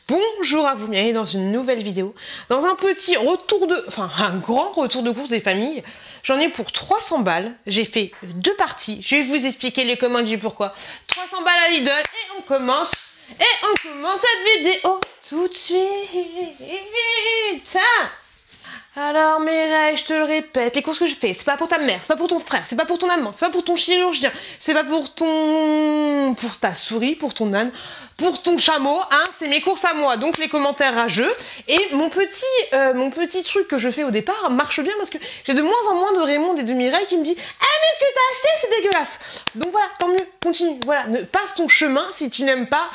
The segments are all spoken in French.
Bonjour à vous, bienvenue dans une nouvelle vidéo. Dans un petit retour de... Enfin, un grand retour de course des familles. J'en ai pour 300 balles. J'ai fait 2 parties. Je vais vous expliquer les comment du pourquoi. 300 balles à Lidl et on commence. Cette vidéo tout de suite. Alors Mireille, je te le répète, les courses que je fais, c'est pas pour ta mère, c'est pas pour ton frère, c'est pas pour ton amant, c'est pas pour ton chirurgien, c'est pas pour pour ta souris, pour ton âne, pour ton chameau, hein, c'est mes courses à moi, donc les commentaires rageux. Et mon petit truc que je fais au départ marche bien parce que j'ai de moins en moins de Raymond et de Mireille qui me disent « Ah mais ce que t'as acheté c'est dégueulasse !» Donc voilà, tant mieux, continue, voilà, passe ton chemin si tu n'aimes pas,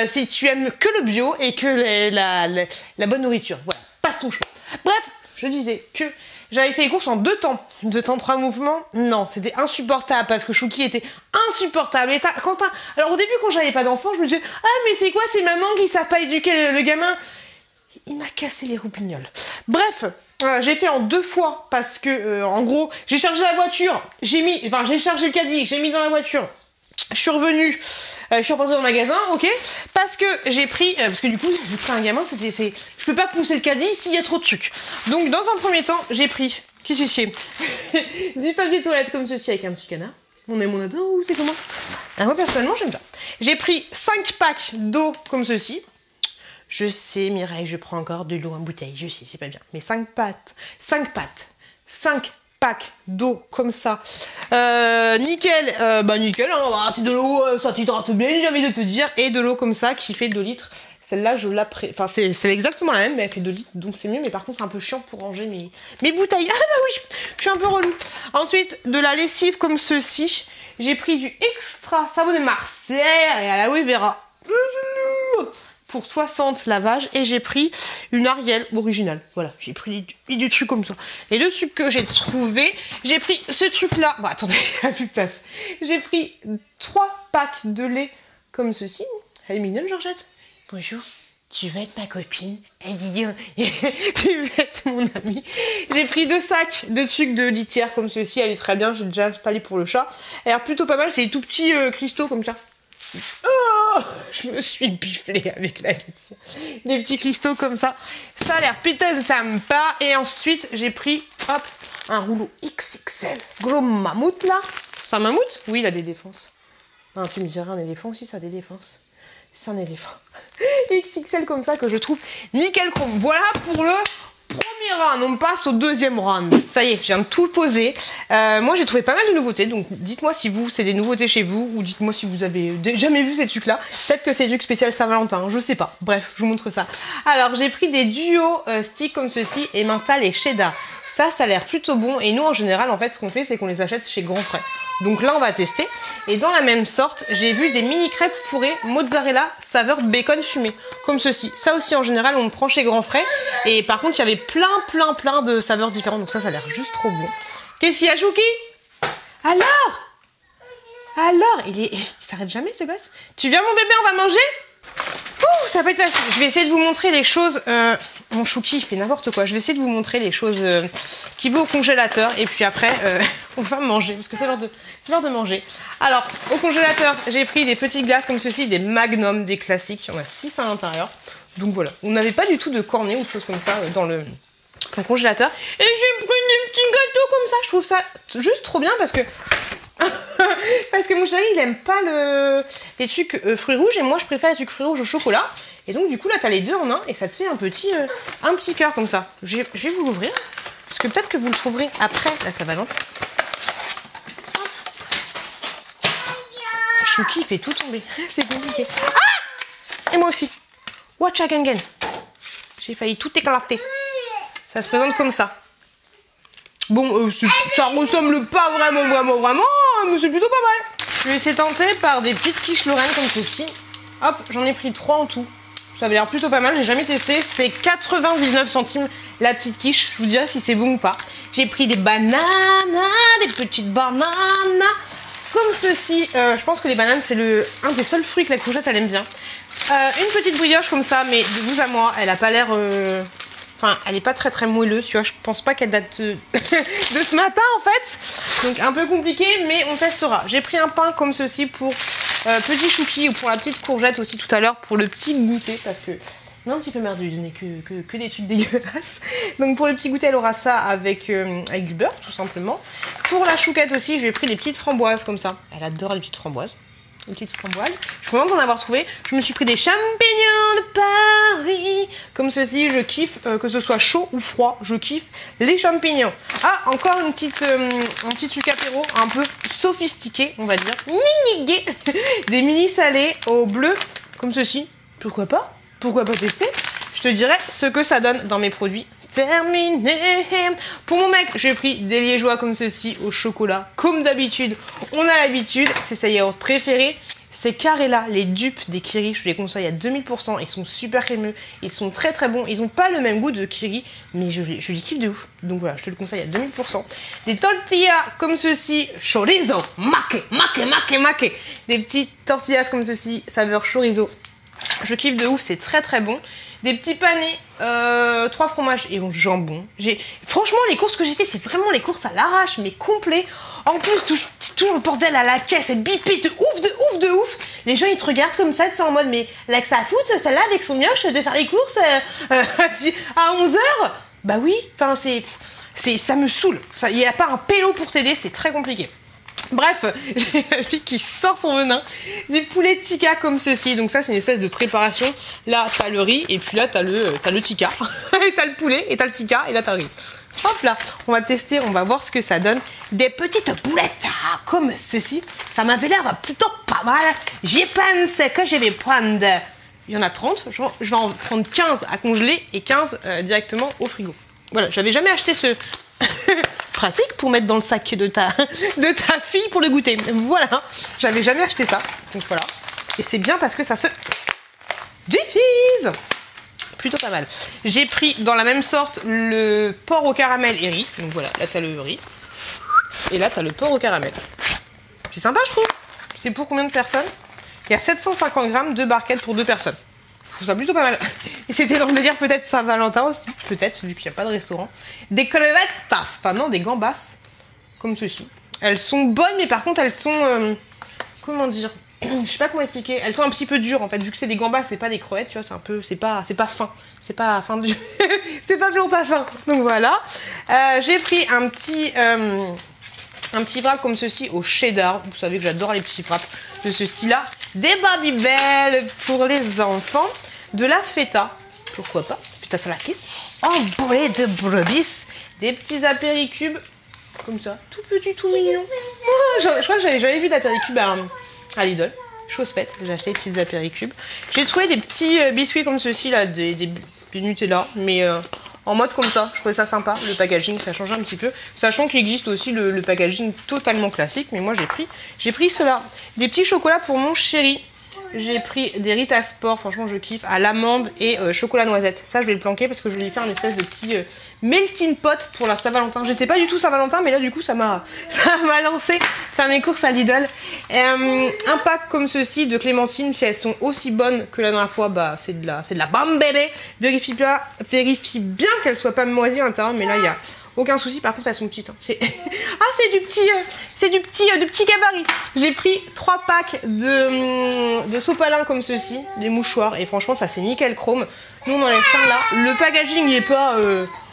si tu aimes que le bio et que la bonne nourriture, voilà, passe ton chemin. Bref, je disais que j'avais fait les courses en 2 temps. 2 temps, 3 mouvements. Non, c'était insupportable parce que Chouki était insupportable. Et alors au début, quand j'avais pas d'enfant, je me disais « Ah, mais c'est quoi ces mamans qui savent pas éduquer le gamin ?» Il m'a cassé les roupignoles. Bref, j'ai fait en 2 fois parce que, en gros, j'ai chargé la voiture, j'ai chargé le caddie, j'ai mis dans la voiture. Je suis revenue, je suis repartie dans le magasin, ok, parce que j'ai pris, parce que du coup, j'ai pris un gamin, je peux pas pousser le caddie s'il y a trop de trucs. Donc, dans un premier temps, j'ai pris, qu'est-ce que c'est du papier toilette comme ceci avec un petit canard. On aime, on adore, ou c'est comment? Moi, personnellement, j'aime bien. J'ai pris 5 packs d'eau comme ceci. Je sais, Mireille, je prends encore de l'eau en bouteille, je sais, c'est pas bien. Mais 5 packs d'eau comme ça. Nickel, nickel, hein, c'est de l'eau, ça t'hydrate bien, j'ai envie de te dire. Et de l'eau comme ça qui fait 2 litres. Celle-là, enfin, c'est exactement la même, mais elle fait 2 litres, donc c'est mieux. Mais par contre, c'est un peu chiant pour ranger mes bouteilles. Ah bah oui, je suis un peu relou. Ensuite, de la lessive comme ceci. J'ai pris du extra savon de Marseille et à l'aloe vera. C'est lourd pour 60 lavages et j'ai pris une Ariel originale. Voilà, j'ai pris du truc comme ça. Les 2 trucs que j'ai trouvé, j'ai pris ce truc là. Bon, attendez, il n'y a plus de place. J'ai pris 3 packs de lait comme ceci. Elle est mignonne, Georgette. Bonjour, tu veux être ma copine? Elle dit, tu veux être mon amie? J'ai pris 2 sacs de sucre de litière comme ceci. Elle est très bien, j'ai déjà installé pour le chat. Elle a l'air plutôt pas mal, c'est des tout petits cristaux comme ça. Oh, je me suis bifflée avec la litière. Des petits cristaux comme ça. Ça a l'air putain sympa. Et ensuite, j'ai pris, hop, un rouleau XXL. Gros mammouth, là. C'est un mammouth? Oui, il a des défenses. Non, tu me dirais, un éléphant aussi, ça a des défenses. C'est un éléphant. XXL comme ça, que je trouve nickel chrome. Voilà pour le premier round, on passe au 2e round. Ça y est, je viens de tout poser. Moi, j'ai trouvé pas mal de nouveautés, donc dites-moi si c'est des nouveautés chez vous, ou dites-moi si vous avez jamais vu ces trucs-là. Peut-être que c'est du spécial Saint-Valentin, je sais pas. Bref, je vous montre ça. Alors, j'ai pris des duos sticks comme ceci, et mental et cheddar. Ça a l'air plutôt bon, et nous, en général, en fait, ce qu'on fait, c'est qu'on les achète chez Grand Frais. Donc là, on va tester. Et dans la même sorte, j'ai vu des mini crêpes fourrées mozzarella saveur bacon fumé, comme ceci. Ça aussi, en général, on le prend chez Grand Frais. Et par contre, il y avait plein de saveurs différentes. Donc ça a l'air juste trop bon. Qu'est-ce qu'il y a, Chouki? Alors, il s'arrête jamais, ce gosse. Tu viens, mon bébé, on va manger? Ouh, ça va pas être facile. Je vais essayer de vous montrer les choses... Mon Chouki, il fait n'importe quoi. Je vais essayer de vous montrer les choses qui vont au congélateur. Et puis après, on va manger. Parce que c'est l'heure de manger. Alors, au congélateur, j'ai pris des petites glaces comme ceci. Des Magnum, des classiques. Il y en a 6 à l'intérieur. Donc voilà. On n'avait pas du tout de cornet ou de choses comme ça dans le congélateur. Et j'ai pris des petits gâteaux comme ça. Je trouve ça juste trop bien parce que... parce que mon chéri, il aime pas les trucs fruits rouges. Et moi, je préfère les trucs fruits rouges au chocolat. Et donc du coup là t'as les 2 en 1 et ça te fait un petit cœur comme ça. Je vais vous l'ouvrir parce que peut-être que vous le trouverez après la Saint-Valentin. Chouki fait tout tomber, c'est compliqué. Ah, et moi aussi. Watch again. J'ai failli tout éclater. Ça se présente comme ça. Bon, ça ressemble pas vraiment, mais c'est plutôt pas mal. Je vais essayer de tenter par des petites quiches Lorraine comme ceci. Hop, j'en ai pris 3 en tout. Ça avait l'air plutôt pas mal, j'ai jamais testé. C'est 99 centimes la petite quiche. Je vous dirai si c'est bon ou pas. J'ai pris des bananes, des petites bananes. Comme ceci. Je pense que les bananes, c'est un des seuls fruits que la courgette, elle aime bien. Une petite brioche comme ça, mais de vous à moi, elle a pas l'air... Enfin, elle est pas très moelleuse, tu vois. Je pense pas qu'elle date de ce matin, en fait. Donc, un peu compliqué, mais on testera. J'ai pris un pain comme ceci pour Petit chouki ou pour la petite courgette aussi tout à l'heure pour le petit goûter parce que non, un petit peu merdeux, il donnait que des trucs dégueulasses. Donc pour le petit goûter, elle aura ça avec du beurre tout simplement. Pour la chouquette aussi, je lui ai pris des petites framboises comme ça. Elle adore les petites framboises. Une petite framboise. Je suis contente d'en avoir trouvé. Je me suis pris des champignons de Paris. Comme ceci, je kiffe, que ce soit chaud ou froid, je kiffe les champignons. Ah, encore un petit sucre apéro un peu sophistiqué, on va dire. Mini gay. Des mini salés au bleu, comme ceci. Pourquoi pas? Pourquoi pas tester? Je te dirai ce que ça donne dans mes produits. Terminé. Pour mon mec, j'ai pris des liégeois comme ceci au chocolat. Comme d'habitude, on a l'habitude. C'est sa yaourt préférée. Ces carrés-là, les dupes des Kiri, je les conseille à 2000%. Ils sont super crémeux. Ils sont très très bons. Ils n'ont pas le même goût de Kiri, mais je les kiffe de ouf. Donc voilà, je te le conseille à 2000%. Des tortillas comme ceci, chorizo, make. Des petites tortillas comme ceci, saveur chorizo. Je kiffe de ouf, c'est très très bon. Des petits panés, 3 fromages et jambon. Franchement, les courses que j'ai fait, c'est vraiment les courses à l'arrache, mais complet. En plus, toujours le bordel à la caisse, elle bipée de ouf. Les gens, ils te regardent comme ça, en mode, mais là que ça a foutre, celle-là, avec son mioche, de faire les courses à 11h. Bah oui, enfin, ça me saoule. Il n'y a pas un pélo pour t'aider, c'est très compliqué. Bref, j'ai la fille qui sort son venin, du poulet tikka comme ceci. Donc ça, c'est une espèce de préparation. Là, t'as le riz et puis là, t'as le tikka. Et t'as le poulet et t'as le tikka et là, t'as le riz. Hop là, on va tester, on va voir ce que ça donne. Des petites boulettes comme ceci. Ça m'avait l'air plutôt pas mal. J'y pense que je vais prendre... Il y en a 30. Je vais en prendre 15 à congeler et 15 directement au frigo. Voilà, j'avais jamais acheté ce... pratique pour mettre dans le sac de ta fille pour le goûter. Voilà, j'avais jamais acheté ça. Donc voilà. Et c'est bien parce que ça se diffuse. Plutôt pas mal. J'ai pris dans la même sorte le porc au caramel et riz. Donc voilà, là t'as le riz. Et là t'as le porc au caramel. C'est sympa, je trouve. C'est pour combien de personnes? Il y a 750 grammes de barquettes pour 2 personnes. Je trouve ça plutôt pas mal. Et c'était dans le délire peut-être Saint-Valentin aussi. Peut-être, vu qu'il n'y a pas de restaurant. Des crevettas, enfin non, des gambas. Comme ceci. Elles sont bonnes, mais par contre elles sont... comment dire? Je sais pas comment expliquer. Elles sont un petit peu dures en fait. Vu que c'est des gambas, c'est pas des crevettes, tu vois, c'est un peu... C'est pas fin. C'est pas fin du... c'est pas plante à fin. Donc voilà. J'ai pris un petit wrap comme ceci au cheddar. Vous savez que j'adore les petits wraps de ce style-là. Des Babybel pour les enfants. De la feta. Pourquoi pas? Feta salakis. En boulet de brebis. Des petits apéricubes. Comme ça. Tout petit, tout mignon. Oh, je crois que j'avais jamais vu d'apéricubes à Lidl. Chose faite. J'ai acheté des petites apéricubes. J'ai trouvé des petits biscuits comme ceci là. Des Nutella. Mais... en mode comme ça, je trouvais ça sympa, le packaging, ça change un petit peu. Sachant qu'il existe aussi le packaging totalement classique, mais moi j'ai pris cela. Des petits chocolats pour mon chéri. J'ai pris des Rita Sport, franchement je kiffe, à l'amande et chocolat noisette. Ça je vais le planquer parce que je vais lui faire une espèce de petit melting pot pour la Saint-Valentin. J'étais pas du tout Saint-Valentin, mais là du coup ça m'a lancé faire mes courses à Lidl. Un pack comme ceci de clémentines, si elles sont aussi bonnes que la dernière fois, bah c'est de la bam bébé. Vérifie bien qu'elles soient pas moisies à l'intérieur, mais là il y a aucun souci. Par contre elles sont petites. Hein. C'est du petit gabarit. J'ai pris 3 packs de sopalin comme ceci, des mouchoirs, et franchement ça c'est nickel chrome. Nous on en laisse un là. Le packaging il est pas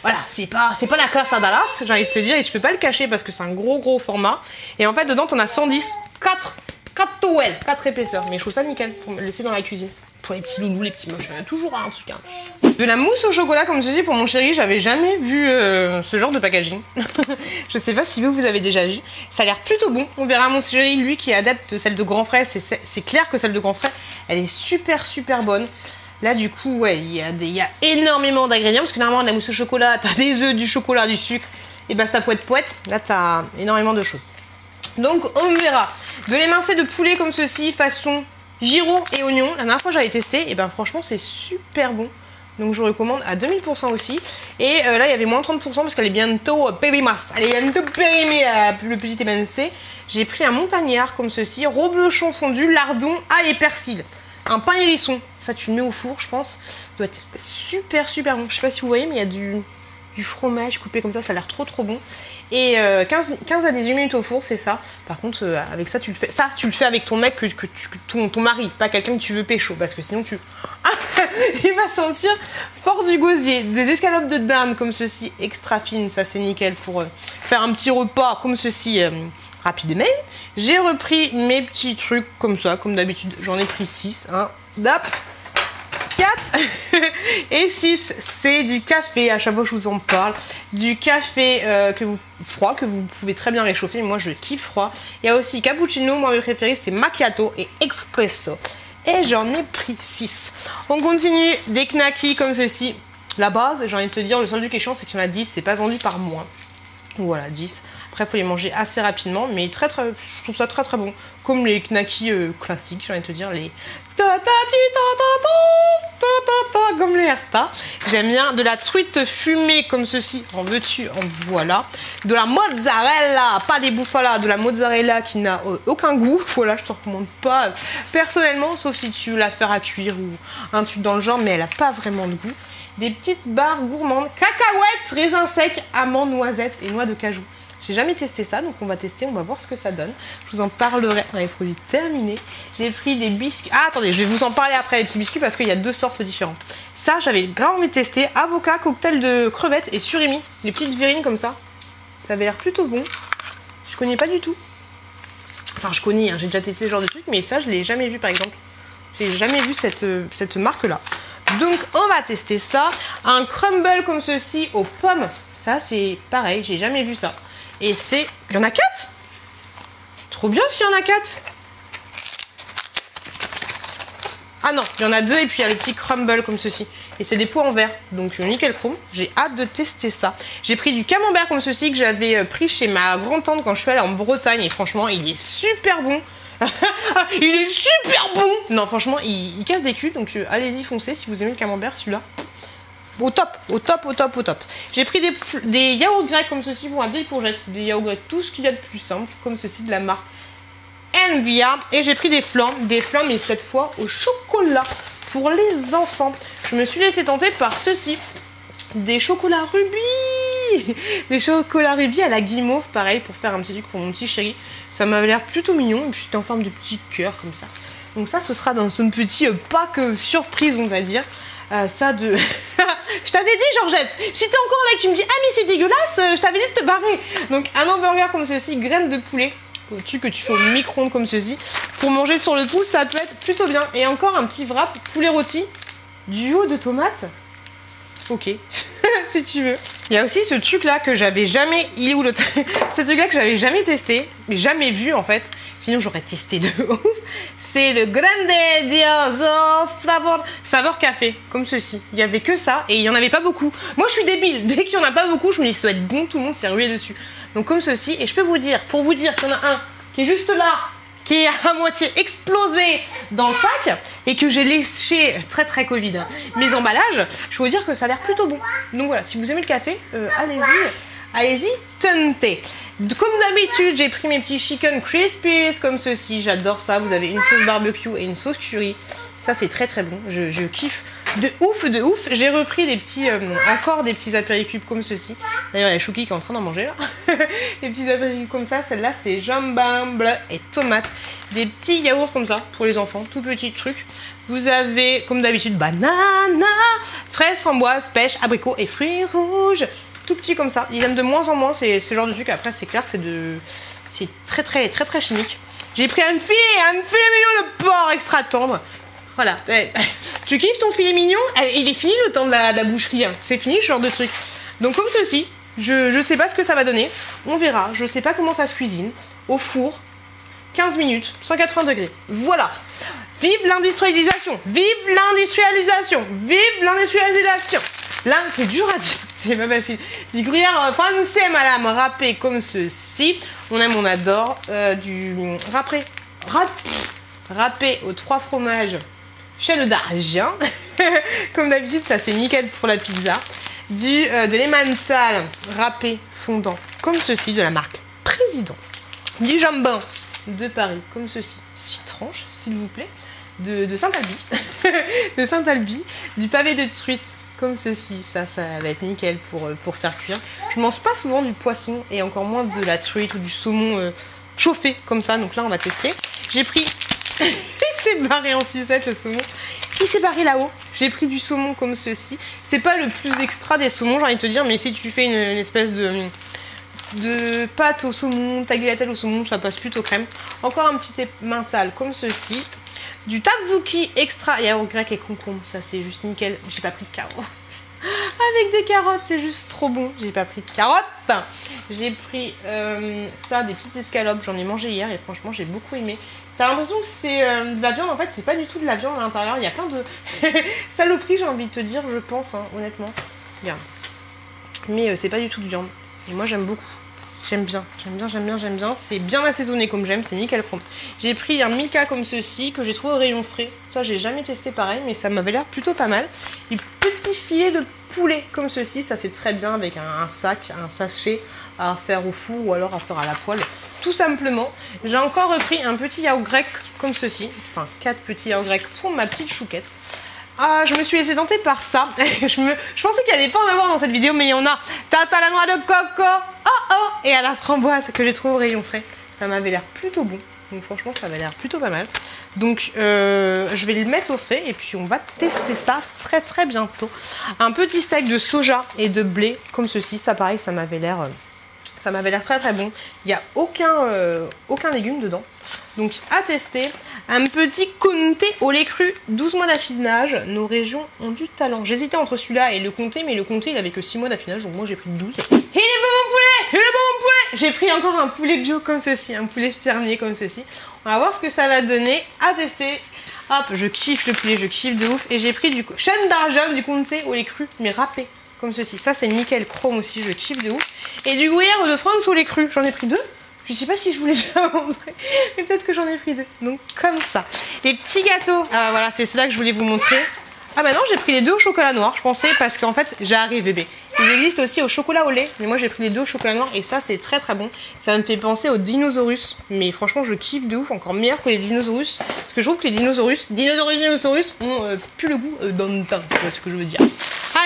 voilà, c'est pas la classe à Dallas, j'ai envie de te dire, et tu peux pas le cacher parce que c'est un gros format. Et en fait dedans t'en as 110, 4 towels, 4 épaisseurs. Mais je trouve ça nickel pour me laisser dans la cuisine. Pour les petits loulous, les petits moches, il y a toujours un truc. Hein. De la mousse au chocolat comme ceci pour mon chéri, j'avais jamais vu ce genre de packaging. Je sais pas si vous avez déjà vu. Ça a l'air plutôt bon. On verra mon chéri, lui qui est adepte de celle de grand frère. C'est clair que celle de grand frère, elle est super bonne. Là du coup, ouais, il y a énormément d'ingrédients. Parce que normalement, de la mousse au chocolat, t'as des œufs, du chocolat, du sucre. Et bah, c'est poète. Là, t'as énormément de choses. Donc, on verra. De l'émincé de poulet comme ceci, façon... Giro et oignon, la dernière fois j'avais testé, et ben franchement c'est super bon. Donc je recommande à 2000% aussi. Et là il y avait moins 30% parce qu'elle est bientôt périmas. Elle est bientôt périmée le petit émincé. J'ai pris un montagnard comme ceci, reblochon fondu, lardon, ail et persil. Un pain hérisson, ça tu le mets au four je pense. Ça doit être super bon. Je sais pas si vous voyez mais il y a du du fromage coupé comme ça a l'air trop bon. Et 15 à 18 minutes au four, c'est ça. Par contre, avec ça, tu le fais avec ton mec, ton mari, pas quelqu'un que tu veux pécho, parce que sinon il va sentir fort du gosier. Des escalopes de dinde comme ceci, extra fines, ça c'est nickel pour faire un petit repas comme ceci rapidement. J'ai repris mes petits trucs comme ça, comme d'habitude, j'en ai pris 6. 1, 4 et 6, c'est du café. À chaque fois je vous en parle, du café froid que vous pouvez très bien réchauffer. Moi je kiffe froid. Il y a aussi cappuccino, moi mes préférés c'est macchiato et espresso. Et j'en ai pris 6. On continue, des knackis comme ceci. La base, j'ai envie de te dire, le seul truc qui est chiant c'est qu'il y en a 10, c'est pas vendu par mois. Voilà, 10. Après, il faut les manger assez rapidement, mais je trouve ça très bon. Comme les knackis classiques, j'ai envie de te dire, les comme les Herta. J'aime bien de la truite fumée comme ceci, en veux-tu, en voilà. De la mozzarella, pas des bouffala, de la mozzarella qui n'a aucun goût. Voilà, je te recommande pas personnellement, sauf si tu veux la faire à cuire ou un truc dans le genre, mais elle a pas vraiment de goût. Des petites barres gourmandes, cacahuètes, raisins secs, amandes, noisettes et noix de cajou. J'ai jamais testé ça, donc on va tester, on va voir ce que ça donne. Je vous en parlerai dans les produits terminés. J'ai pris des biscuits. Ah, attendez, je vais vous en parler après, les petits biscuits, parce qu'il y a 2 sortes différentes. Ça, j'avais grave envie de tester. Avocat, cocktail de crevettes et surimi. Les petites verrines comme ça. Ça avait l'air plutôt bon. Je connais pas du tout. Enfin, je connais, hein, j'ai déjà testé ce genre de truc, mais ça, je l'ai jamais vu, par exemple. J'ai jamais vu cette marque-là. Donc, on va tester ça. Un crumble comme ceci aux pommes. Ça, c'est pareil, j'ai jamais vu ça. Et c'est... Il y en a 4 ? Trop bien s'il y en a 4. Ah non, il y en a 2 et puis il y a le petit crumble comme ceci. Et c'est des pots en verre, donc nickel chrome. J'ai hâte de tester ça. J'ai pris du camembert comme ceci que j'avais pris chez ma grand-tante quand je suis allée en Bretagne. Et franchement, il est super bon. Il est super bon. Non, franchement, il casse des culs. Donc allez-y, foncez si vous aimez le camembert, celui-là. Au top, au top, au top, au top. J'ai pris des yaourts grecs comme ceci pour ma vieille courgette. Des yaourts grecs, tout ce qu'il y a de plus simple, comme ceci de la marque Envia. Et j'ai pris des flammes, mais cette fois au chocolat pour les enfants. Je me suis laissée tenter par ceci. Des chocolats rubis. Des chocolats rubis à la guimauve, pareil, pour faire un petit truc pour mon petit chéri. Ça m'avait l'air plutôt mignon. Et puis c'était en forme de petit cœur comme ça. Donc ça, ce sera dans son petit pack surprise, on va dire. Ça de... Je t'avais dit, Georgette, si t'es encore là et que tu me dis « Ah mais c'est dégueulasse, je t'avais dit de te barrer !» Donc un hamburger comme ceci, graines de poulet, que tu fais au micro-ondes comme ceci. Pour manger sur le pouce, ça peut être plutôt bien. Et encore un petit wrap poulet rôti, duo de tomates. Ok, si tu veux. Il y a aussi ce truc là que j'avais jamais... Il est où le... Ce truc là que j'avais jamais testé, mais jamais vu en fait. Sinon j'aurais testé de ouf. C'est le Grandioso Flavor saveur café, comme ceci. Il y avait que ça et il y en avait pas beaucoup. Moi je suis débile, dès qu'il y en a pas beaucoup, je me dis ça doit être bon, tout le monde s'est rué dessus. Donc comme ceci, et je peux vous dire, pour vous dire qu'il y en a un qui est juste là, qui est à moitié explosé dans le sac et que j'ai léché très Covid mes emballages, je peux vous dire que ça a l'air plutôt bon. Donc voilà, si vous aimez le café, allez-y, tentez. Comme d'habitude, j'ai pris mes petits chicken crispies comme ceci, j'adore ça. Vous avez une sauce barbecue et une sauce curry. Ça c'est très bon, je kiffe de ouf. J'ai repris des petits, encore des petits apéricubes comme ceci. D'ailleurs il y a Chouki qui est en train d'en manger là. Des petits apéricubes comme ça, celle-là c'est jambon bleu et tomate. Des petits yaourts comme ça pour les enfants, tout petits trucs. Vous avez comme d'habitude banana, fraises, framboises, pêche, abricots et fruits rouges. Tout petit comme ça, ils aiment de moins en moins ce genre de truc. Après c'est clair que c'est très chimique. J'ai pris un filet mignon de porc extra tendre. Voilà, tu kiffes ton filet mignon? Il est fini le temps de la boucherie, hein. C'est fini ce genre de truc. Donc comme ceci, je sais pas ce que ça va donner. On verra, je sais pas comment ça se cuisine. Au four, 15 minutes, 180 degrés. Voilà. Vive l'industrialisation. Vive l'industrialisation. Vive l'industrialisation. Là, c'est dur à dire. C'est pas facile. Du gruyère français, madame, râpé comme ceci. On aime, on adore. Du râpé aux 3 fromages chez le d'Argent. Comme d'habitude, ça c'est nickel pour la pizza. De l'emmental râpé fondant comme ceci, de la marque Président. Du jambon de Paris comme ceci. 6 tranches, s'il vous plaît. De Saint-Albi. De Saint-Albi. Du pavé de truite comme ceci. Ça va être nickel pour faire cuire. Je mange pas souvent du poisson et encore moins de la truite ou du saumon chauffé comme ça. Donc là, on va tester. J'ai pris... Il s'est barré en sucette le saumon. Il s'est barré là-haut. J'ai pris du saumon comme ceci. C'est pas le plus extra des saumons, j'ai envie de te dire, mais si tu fais une espèce de pâte au saumon, tagliatelle au saumon, ça passe plutôt crème. Encore un petit emmental comme ceci. Du tatsuki extra yaourt grec et concombre, ça c'est juste nickel. J'ai pas pris de carottes. Avec des carottes, c'est juste trop bon. J'ai pas pris de carottes. J'ai pris ça, des petites escalopes. J'en ai mangé hier et franchement, j'ai beaucoup aimé. T'as l'impression que c'est de la viande, en fait, c'est pas du tout de la viande à l'intérieur. Il y a plein de saloperies, j'ai envie de te dire, je pense, hein, honnêtement. Regarde. Mais c'est pas du tout de viande. Et moi, j'aime beaucoup. J'aime bien. C'est bien assaisonné comme j'aime, c'est nickel chrome. J'ai pris un Milka comme ceci, que j'ai trouvé au rayon frais. Ça, j'ai jamais testé pareil, mais ça m'avait l'air plutôt pas mal. Et petit filet de poulet comme ceci, ça c'est très bien avec un sachet à faire au four ou alors à faire à la poêle. Tout simplement, j'ai encore repris un petit yaourt grec comme ceci. Enfin, 4 petits yaourts grecs pour ma petite chouquette. Ah, je me suis laissée tenter par ça. je pensais qu'il n'y allait pas en avoir dans cette vidéo, mais il y en a. Tarte à la noix de coco, et à la framboise que j'ai trouvé au rayon frais. Ça m'avait l'air plutôt bon. Donc franchement, ça avait l'air plutôt pas mal. Donc je vais le mettre au fait et puis on va tester ça très très bientôt. Un petit steak de soja et de blé comme ceci. Ça pareil, ça m'avait l'air très très bon. Il n'y a aucun légume dedans. Donc à tester. Un petit comté au lait cru, 12 mois d'affinage. Nos régions ont du talent. J'hésitais entre celui-là et le comté, mais le comté il avait que 6 mois d'affinage, donc moi j'ai pris 12. Il est bon mon poulet! Il est bon mon poulet! J'ai pris encore un poulet bio comme ceci, un poulet fermier comme ceci. On va voir ce que ça va donner. À tester. Hop, je kiffe le poulet, je kiffe de ouf. Et j'ai pris du chêne d'argent, du comté au lait cru, mais râpé. Comme ceci. Ça c'est nickel chrome aussi, je kiffe de ouf. Et du gruyère de France au lait cru. J'en ai pris 2. Je sais pas si je voulais déjà montrer, mais peut-être que j'en ai pris 2. Donc comme ça. Les petits gâteaux. Voilà, c'est cela que je voulais vous montrer. Ah bah non, j'ai pris les 2 au chocolat noir, je pensais, parce qu'en fait, j'arrive bébé. Ils existent aussi au chocolat au lait, mais moi j'ai pris les 2 au chocolat noir et ça c'est très très bon. Ça me fait penser aux dinosaurus, mais franchement je kiffe de ouf, encore meilleur que les dinosaurus. Parce que je trouve que les dinosaurus ont plus le goût dans le pain, tu vois ce que je veux dire.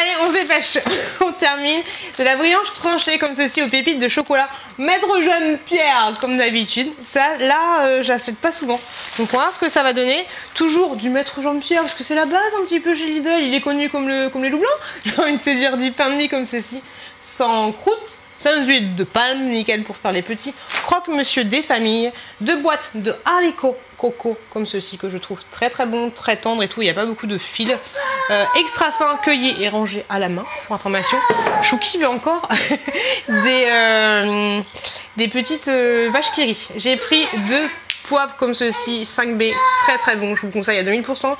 Allez, on se dépêche. On termine. De la brioche tranchée comme ceci aux pépites de chocolat. Maître Jeune Pierre, comme d'habitude. Ça, là, j'achète pas souvent. Donc on va voir ce que ça va donner. Toujours du Maître Jeune Pierre, parce que c'est la base un petit peu chez Lidl. Il est connu comme les loups blancs. J'ai envie de te dire du pain de mie comme ceci. Sans croûte. Sans huile de palme, nickel pour faire les petits. Croque-monsieur des familles. 2 boîtes de haricots coco comme ceci que je trouve très très bon, très tendre et tout. Il n'y a pas beaucoup de fils. Extra fin, cueilli et rangé à la main pour information. Chouki veut encore des petites vaches qui rient. J'ai pris 2 poivres comme ceci, 5B, très très bon. Je vous le conseille à 2000%.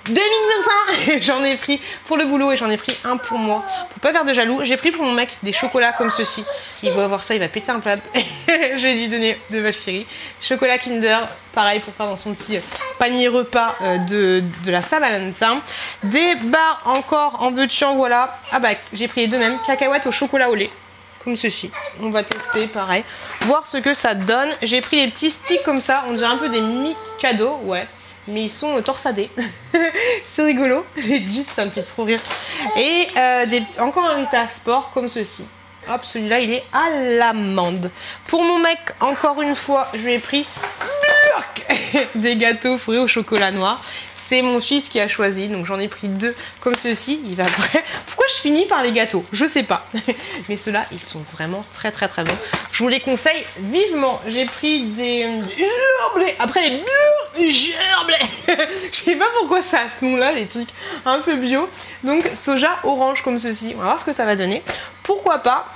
2000%. J'en ai pris pour le boulot et j'en ai pris un pour moi. Pour pas faire de jaloux, j'ai pris pour mon mec des chocolats comme ceci. Il va voir ça, il va péter un câble. Je vais lui donner 2 vaches qui rient. Chocolat Kinder, pareil pour faire dans son petit panier repas de la Saint-Valentin. Des barres encore en veux-tu en voilà. Ah bah j'ai pris les 2 mêmes, cacahuètes au chocolat au lait. Comme ceci. On va tester pareil. Voir ce que ça donne. J'ai pris des petits sticks comme ça. On dirait un peu des Mikado. Ouais. Mais ils sont torsadés. C'est rigolo. Les dupes, ça me fait trop rire. Et encore un Rita Sport comme ceci. Hop, celui-là, il est à l'amande. Pour mon mec, encore une fois, je lui ai pris des gâteaux fruits au chocolat noir. C'est mon fils qui a choisi, donc j'en ai pris 2 comme ceci. Il va après. Pourquoi je finis par les gâteaux? Je sais pas. Mais ceux-là, ils sont vraiment très très très bons. Je vous les conseille vivement. J'ai pris des blé. Après les blé. Je sais pas pourquoi ça a ce nom-là, les trucs un peu bio. Donc soja orange comme ceci. On va voir ce que ça va donner. Pourquoi pas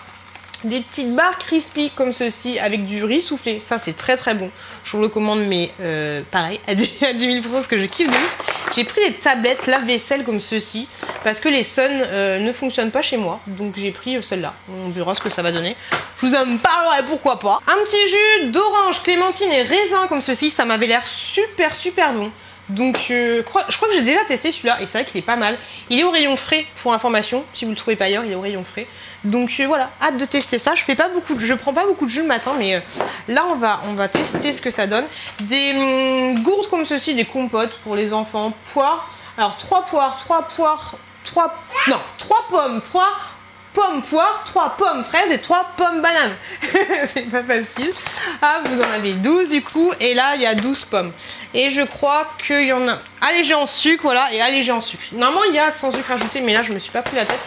des petites barres crispy comme ceci avec du riz soufflé. Ça c'est très très bon. Je vous le recommande, mais pareil à 10 000% parce que je kiffe de ouf. J'ai pris des tablettes lave-vaisselle comme ceci parce que les Sun ne fonctionnent pas chez moi. Donc j'ai pris celle-là. On verra ce que ça va donner. Je vous en parlerai, pourquoi pas. Un petit jus d'orange, clémentine et raisin comme ceci. Ça m'avait l'air super super bon. Donc je crois que j'ai déjà testé celui-là et c'est vrai qu'il est pas mal. Il est au rayon frais pour information. Si vous le trouvez pas ailleurs, il est au rayon frais. Donc voilà, hâte de tester ça. Je prends pas beaucoup de jus le matin, mais là on va tester ce que ça donne. Des gourdes comme ceci, des compotes pour les enfants. Poires. Alors 3 poires 3 pommes, 3 pommes poires, 3 pommes fraises et 3 pommes bananes. C'est pas facile. Ah, vous en avez 12 du coup, et là il y a 12 pommes. Et je crois qu'il y en a allégé en sucre, voilà, et allégé en sucre. Normalement il y a sans sucre ajouté, mais là je me suis pas pris la tête.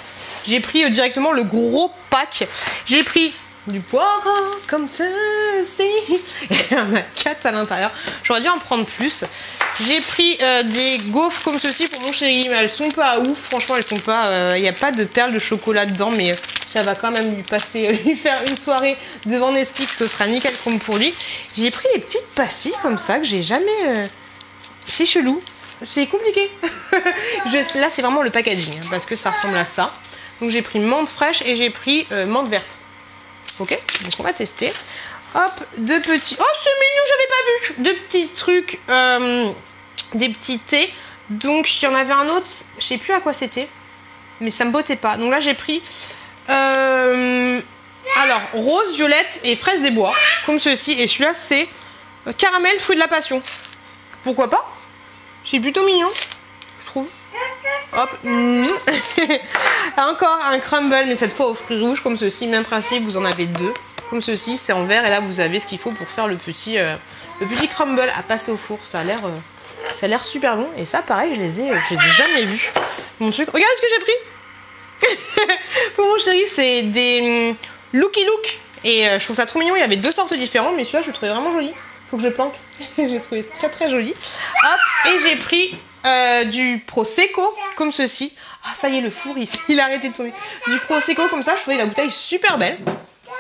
J'ai pris directement le gros pack. J'ai pris du poireau comme ceci. Il y en a 4 à l'intérieur. J'aurais dû en prendre plus. J'ai pris des gaufres comme ceci pour mon chéri, mais elles sont pas ouf. Franchement, elles sont pas. Il n'y a pas de perles de chocolat dedans, mais ça va quand même lui faire une soirée devant Nesquik. Ce sera nickel comme pour lui. J'ai pris des petites pastilles comme ça que j'ai jamais. C'est chelou. C'est compliqué. Là, c'est vraiment le packaging hein, parce que ça ressemble à ça. Donc, j'ai pris menthe fraîche et j'ai pris menthe verte. Ok, donc on va tester. Hop, deux petits... Oh, c'est mignon, j'avais pas vu. Deux petits trucs, des petits thés. Donc, il y en avait un autre, je sais plus à quoi c'était. Mais ça me bottait pas. Donc là, j'ai pris... alors, rose, violette et fraise des bois. Comme ceci. Et celui-là, c'est caramel, fruit de la passion. Pourquoi pas? C'est plutôt mignon, je trouve. Hop. Encore un crumble, mais cette fois aux fruits rouges, comme ceci. Même principe, vous en avez 2. Comme ceci, c'est en vert. Et là, vous avez ce qu'il faut pour faire le petit crumble à passer au four. Ça a l'air super bon. Et ça, pareil, je les ai jamais vus. Mon truc. Regardez ce que j'ai pris. Pour mon chéri, c'est des Looky Look. Et je trouve ça trop mignon. Il y avait 2 sortes différentes, mais celui-là, je le trouvais vraiment joli. Faut que je le planque. J'ai trouvé très très joli. Hop. Et j'ai pris du Prosecco, comme ceci. Ah, ça y est, le four, il a arrêté de tourner. Du Prosecco, comme ça, je trouvais la bouteille super belle.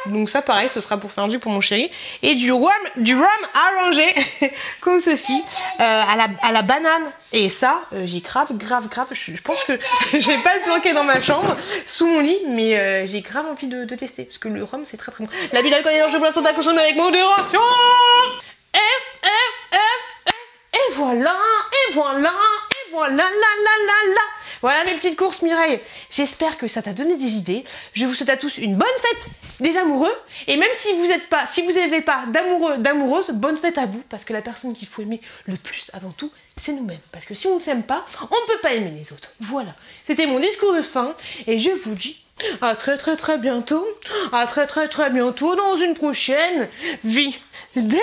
Donc ça, pareil, ce sera pour faire du pour mon chéri. Et du rhum arrangé, comme ceci, à la banane. Et ça, j'ai grave. Je pense que je vais pas le planquer dans ma chambre, sous mon lit, mais j'ai grave envie de tester. Parce que le rhum, c'est très très bon. L'abus d'alcool est dangereux pour la santé à consommer avec modération. Et voilà, Voilà mes petites courses Mireille. J'espère que ça t'a donné des idées. Je vous souhaite à tous une bonne fête des amoureux. Et même si vous n'avez pas d'amoureux, d'amoureuses, bonne fête à vous. Parce que la personne qu'il faut aimer le plus avant tout, c'est nous-mêmes. Parce que si on ne s'aime pas, on ne peut pas aimer les autres. Voilà. C'était mon discours de fin. Et je vous dis à très très très bientôt. À très très très bientôt dans une prochaine vidéo.